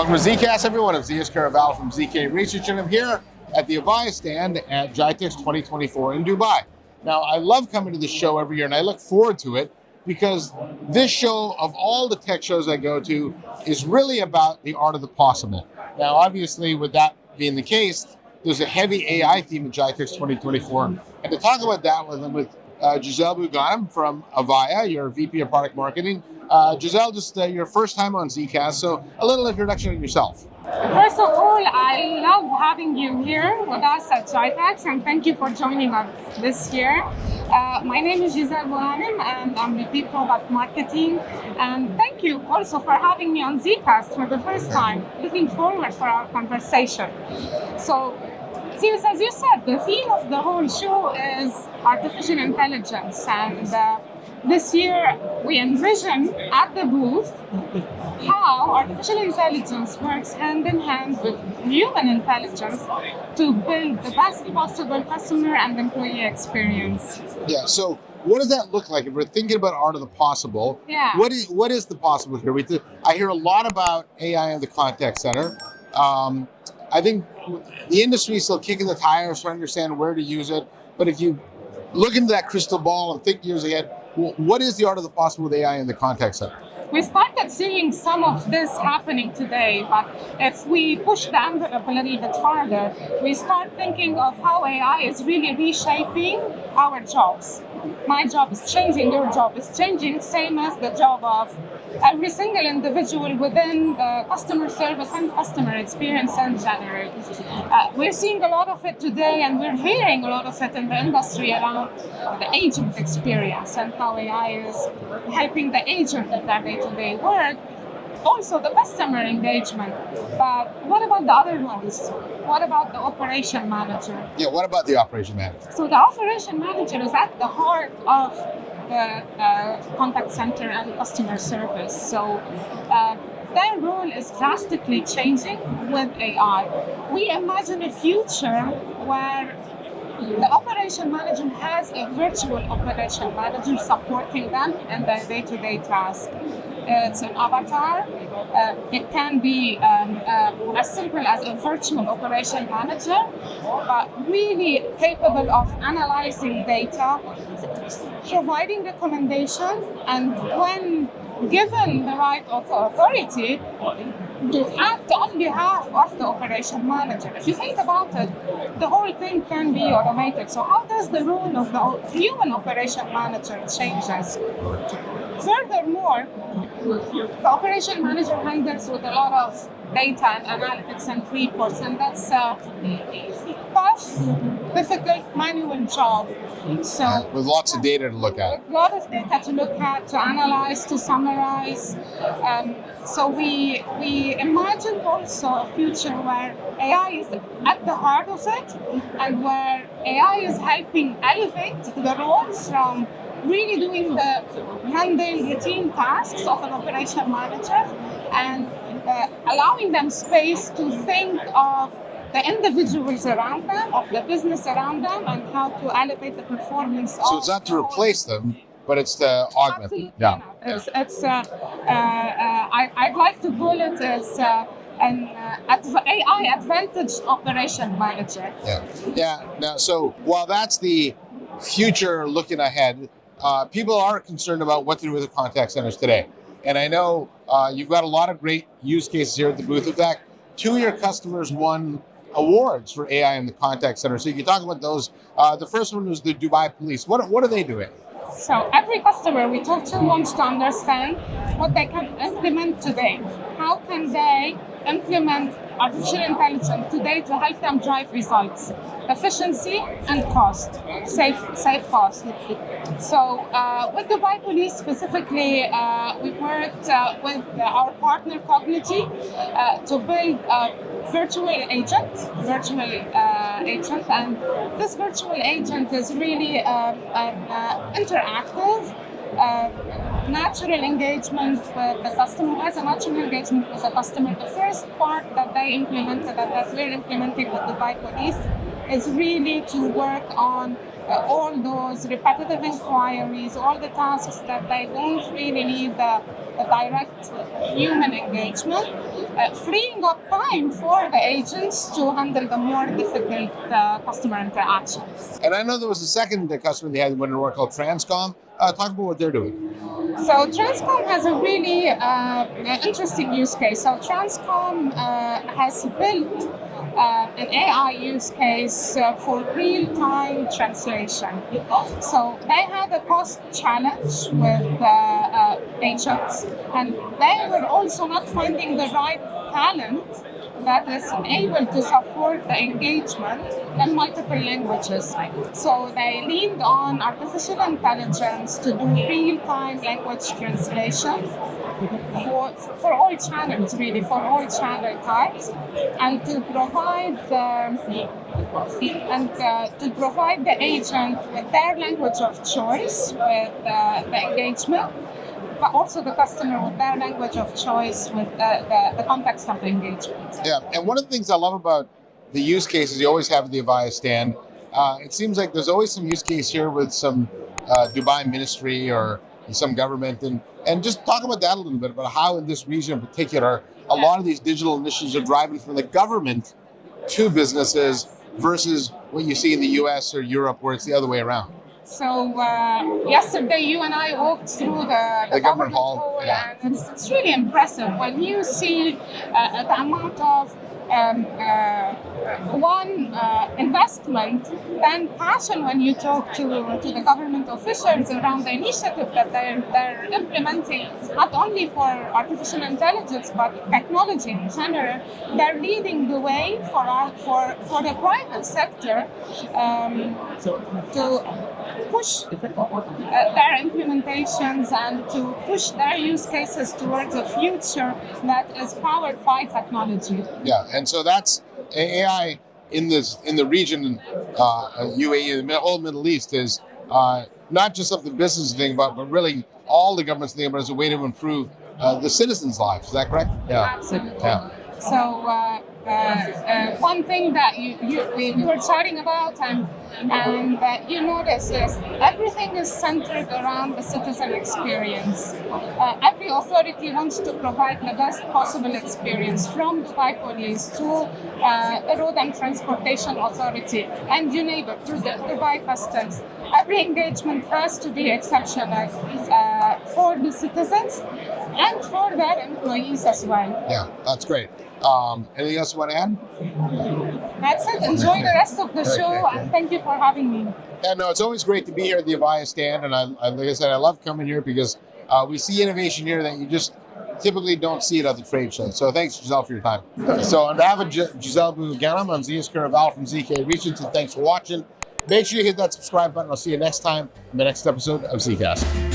Welcome to ZKast, everyone. I'm Zias Caraval from ZK Research, and I'm here at the Avaya stand at Gitex 2024 in Dubai. Now, I love coming to this show every year, and I look forward to it because this show, of all the tech shows I go to, is really about the art of the possible. Now, obviously, with that being the case, there's a heavy AI theme at Gitex 2024. And to talk about that with Giselle Bou Ghanem from Avaya, your VP of Product Marketing. Giselle, just your first time on ZKast, so a little introduction of yourself. First of all, I love having you here with us at Gitex, and thank you for joining us this year. My name is Giselle Bou Ghanem, and I'm VP Product Marketing. And thank you also for having me on ZKast for the first time. Looking forward for our conversation. So, since, as you said, the theme of the whole show is artificial intelligence, and this year we envision at the booth how artificial intelligence works hand in hand with human intelligence to build the best possible customer and employee experience. Yeah, so what does that look like? If we're thinking about art of the possible, what is the possible here? I hear a lot about AI in the contact center. I think the industry is still kicking the tires to understand where to use it. But if you look into that crystal ball and think years ahead, what is the art of the possible with AI in the contact center? We started seeing some of this happening today, but if we push the envelope a little bit farther, we start thinking of how AI is really reshaping our jobs. My job is changing, your job is changing, same as the job of every single individual within the customer service and customer experience in general. We're seeing a lot of it today, and we're hearing a lot of it in the industry around the agent experience and how AI is helping the agent in their day-to-day work. Also the customer engagement. But what about the other ones? What about the operation manager? Yeah, what about the operation manager? So the operation manager is at the heart of the contact center and customer service. So their role is drastically changing with AI. We imagine a future where the operation manager has a virtual operation manager supporting them in their day-to-day task. It's an avatar. It can be as simple as a virtual operation manager, but really capable of analyzing data, providing recommendations, and when given the right authority, to act on behalf of the operation manager. If you think about it, the whole thing can be automated. So how does the role of the human operation manager changes? Furthermore, the operation manager handles with a lot of data and analytics and reports, and that's a tough, difficult manual job. So with lots of data to look at. A lot of data to look at, to analyze, to summarize. So we imagine also a future where AI is at the heart of it, and where AI is helping elevate the roles from really doing the mundane routine tasks of an operation manager and allowing them space to think of the individuals around them, of the business around them, and how to elevate the performance. So it's not to replace them, but it's to augment them. Yeah. I'd like to call it as an AI advantage operation manager. Yeah. Now, so while that's the future looking ahead, people are concerned about what to do with the contact centers today. And I know you've got a lot of great use cases here at the booth. In fact, 2 of your customers won awards for AI in the contact center. So you can talk about those. The first one was the Dubai Police. What are they doing? So every customer we talk to wants to understand what they can implement today. How can they implement artificial intelligence today to help them drive results, efficiency and cost, save cost. So with Dubai Police specifically, we worked with our partner Cognity to build a virtual agent, and this virtual agent is really interactive, natural engagement with the customer, has a natural engagement with the customer. The first part that they implemented, that we're implementing with Dubai Police, is really to work on all those repetitive inquiries, all the tasks that they don't really need the direct human engagement, freeing up time for the agents to handle the more difficult customer interactions. And I know there was a second customer they had when they were called Transcom. Talk about what they're doing. So Transcom has a really interesting use case. So Transcom has built an AI use case for real-time translation. So they had a cost challenge with agents, and they were also not finding the right talent that is able to support the engagement in multiple languages. So they leaned on artificial intelligence to do real-time language translation for all channels, really, for all channel types, and to provide the agent with their language of choice with the engagement, but also the customer with their language of choice with the context of the engagement. Yeah, and one of the things I love about the use cases you always have at the Avaya stand, it seems like there's always some use case here with some Dubai ministry or some government, and just talk about that a little bit, about how in this region in particular, a lot of these digital initiatives are driving from the government to businesses versus what you see in the US or Europe where it's the other way around. So yesterday you and I walked through the government hall, yeah. And it's really impressive when you see the amount of investment and passion when you talk to the government officials around the initiative that they're implementing, not only for artificial intelligence but technology in general. They're leading the way for the private sector to push their implementations and to push their use cases towards a future that is powered by technology. Yeah, and so that's AI in the region, UAE, the whole Middle East, is not just something business to think about, but really all the governments think about as a way to improve the citizens' lives. Is that correct? Yeah. Absolutely. Yeah. So one thing that we were chatting about and that you notice is everything is centered around the citizen experience. Every authority wants to provide the best possible experience, from Dubai Police to the Road and Transportation Authority and you neighbor to the Dubai Customs. Every engagement has to be exceptional for the citizens and for their employees as well. Yeah, that's great. Anything else you want to add? That's it. Enjoy the rest of the show, and thank you for having me. Yeah, no, it's always great to be here at the Avaya stand, and like I said, I love coming here because we see innovation here that you just typically don't see it at the trade show. So thanks, Giselle, for your time. So on behalf of Giselle Bou Ghanem, I'm Val from ZK Research, and thanks for watching. Make sure you hit that subscribe button. I'll see you next time in the next episode of ZKast.